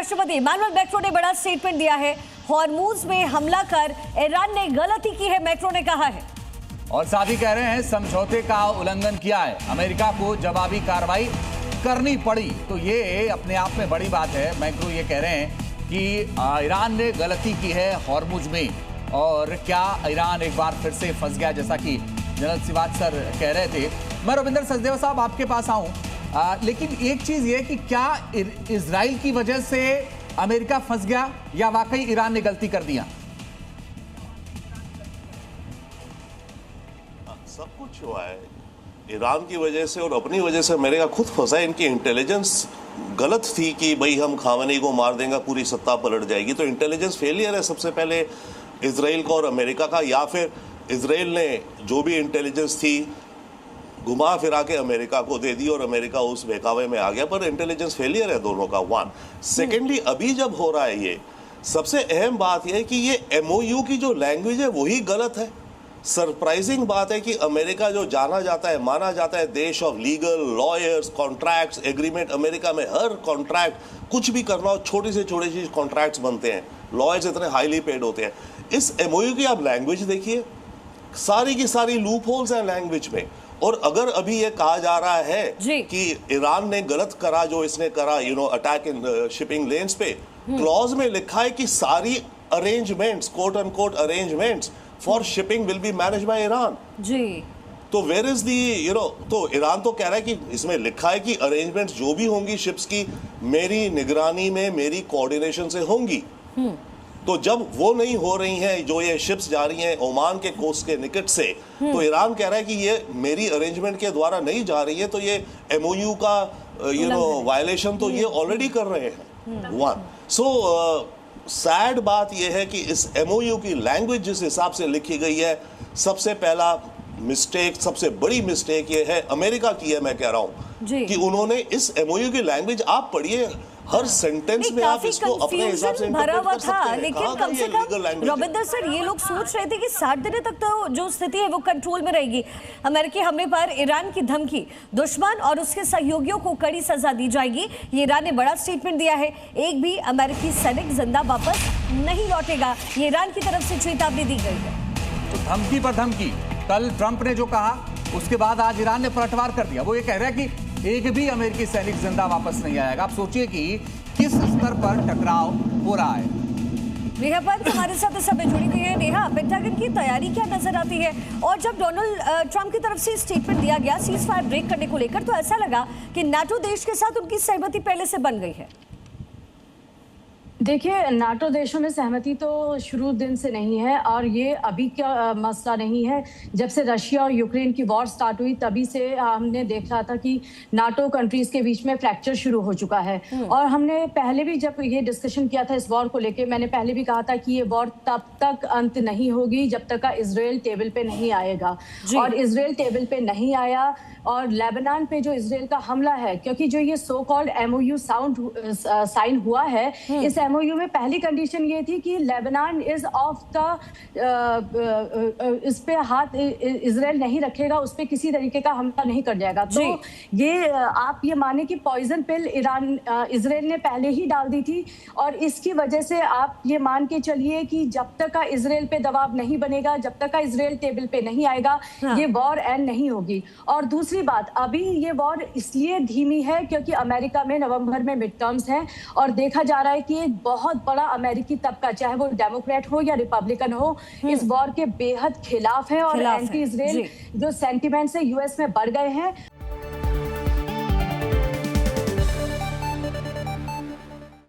राष्ट्रपति Emmanuel Macron ने बड़ा स्टेटमेंट दिया है। हॉर्मूज में हमला कर ईरान ने गलती की है, मैक्रों ने कहा है। और साथ ही कह रहे हैं समझौते का उल्लंघन किया है, अमेरिका को जवाबी कार्रवाई करनी पड़ी। तो ये अपने आप में बड़ी बात है। मैक्रो ये कह रहे हैं कि ईरान ने गलती की है हॉर्मूज में, और क्या ईरान एक बार फिर से फंस गया, जैसा कि जनरल श्रीवास्तव सर कह रहे थे। मैं रविंदर सचदेवा साहब आपके पास आऊं, लेकिन एक चीज ये कि क्या इजराइल की वजह से अमेरिका फंस गया या वाकई ईरान ने गलती कर दिया? सब कुछ हुआ है ईरान की वजह से और अपनी वजह से। अमेरिका खुद फंसा है। इनकी इंटेलिजेंस गलत थी कि भाई हम खामनेई को मार देंगे पूरी सत्ता पलट जाएगी। तो इंटेलिजेंस फेलियर है सबसे पहले इजराइल का और अमेरिका का, या फिर इजराइल ने जो भी इंटेलिजेंस थी घुमा फिरा के अमेरिका को दे दी और अमेरिका उस बहकावे में आ गया। पर इंटेलिजेंस फेलियर है दोनों का, वन। सेकेंडली, अभी जब हो रहा है ये, सबसे अहम बात यह है कि ये एमओयू की जो लैंग्वेज है वही गलत है। सरप्राइजिंग बात है कि अमेरिका जो जाना जाता है, माना जाता है देश of legal, lawyers, contracts, agreement, America में हर कॉन्ट्रैक्ट कुछ भी करना हो, छोटी से छोटी चीज कॉन्ट्रैक्ट्स बनते हैं, लॉयर्स इतने हाईली पेड होते हैं। इस एमओयू की आप लैंग्वेज देखिए, सारी की सारी लूप होल्स हैं लैंग्वेज में। और अगर अभी ये कहा जा रहा है कि ईरान ने गलत करा जो इसने करा, अटैक इन शिपिंग लेन्स पे, क्लॉज में लिखा है कि सारी arrangements, quote unquote arrangements for shipping will be manage by Iran. जी। तो वेयर इज दी तो ईरान तो कह रहा है कि इसमें लिखा है कि अरेंजमेंट्स जो भी होंगी शिप्स की, मेरी निगरानी में, मेरी कोऑर्डिनेशन से होंगी। तो जब वो नहीं हो रही हैं, जो ये शिप्स जा रही हैं ओमान के कोस्ट के निकट से, तो ईरान कह रहा है कि ये मेरी अरेंजमेंट के द्वारा नहीं जा रही है, तो ये एमओयू का वायलेशन तो ये ऑलरेडी कर रहे हैं, वन। सो सैड बात यह है कि इस एमओयू की लैंग्वेज जिस हिसाब से लिखी गई है, सबसे पहला मिस्टेक, सबसे बड़ी मिस्टेक ये है अमेरिका की है, मैं कह रहा हूं कि उन्होंने इस एमओयू की लैंग्वेज, आप पढ़िए हर सेंटेंस में, आप इसको अपने हिसाब से भरा हुआ था। लेकिन कम से कम रविंदर सर ये लोग सोच रहे थे कि 60 दिनों तक तो जो स्थिति है वो कंट्रोल में रहेगी। अमेरिकी हमले पर ईरान की धमकी, दुश्मन और उसके सहयोगियों को कड़ी सजा दी जाएगी। ये ईरान ने बड़ा स्टेटमेंट दिया है। एक भी अमेरिकी सैनिक जिंदा वापस नहीं लौटेगा, ये ईरान की तरफ से चेतावनी दी गई है। तो धमकी पर धमकी, कल ट्रंप ने जो कहा उसके बाद आज ईरान ने पलटवार कर दिया। वो ये कह रहा है कि एक भी अमेरिकी सैनिक जिंदा वापस नहीं आएगा। आप सोचिए कि किस स्तर पर टकराव हो रहा है। नेहा पंत हमारे साथ इस समय जुड़ी हुई है। नेहा, पेंटागन की तैयारी क्या नजर आती है? और जब डोनाल्ड ट्रंप की तरफ से स्टेटमेंट दिया गया सीज फायर ब्रेक करने को लेकर, तो ऐसा लगा कि नाटो देश के साथ उनकी सहमति पहले से बन गई है। देखिए, नाटो देशों में सहमति तो शुरू दिन से नहीं है, और ये अभी का मसला नहीं है। जब से रशिया और यूक्रेन की वॉर स्टार्ट हुई तभी से हमने देखा था कि नाटो कंट्रीज के बीच में फ्रैक्चर शुरू हो चुका है। और हमने पहले भी जब ये डिस्कशन किया था इस वॉर को लेके, मैंने पहले भी कहा था कि ये वॉर तब तक अंत नहीं होगी जब तक का इजराइल टेबल पे नहीं आएगा। और इजराइल टेबल पे नहीं आया, और लेबनान पे जो इजराइल का हमला है, क्योंकि जो ये सो कॉल्ड एमओयू साइन हुआ है, इस एमओयू में पहली कंडीशन ये थी कि लेबनान इज ऑफ द, इस पे हाथ इजराइल नहीं रखेगा, उस पे किसी तरीके का हमला नहीं कर जाएगा। तो ये आप ये माने कि पॉइजन पिल इजराइल ने पहले ही डाल दी थी, और इसकी वजह से आप ये मान के चलिए कि जब तक का इजराइल पे दबाव नहीं बनेगा, जब तक का इजराइल टेबल पे नहीं आएगा, ये वॉर एंड नहीं होगी। और दूसरी बात, अभी ये वॉर इसलिए धीमी है क्योंकि अमेरिका में नवंबर में मिड टर्म्स हैं, और देखा जा रहा है कि एक बहुत बड़ा अमेरिकी तबका, चाहे वो डेमोक्रेट हो या रिपब्लिकन हो, इस वॉर के बेहद खिलाफ है, और एंटी इजराइल जो सेंटिमेंट्स है यूएस में बढ़ गए हैं।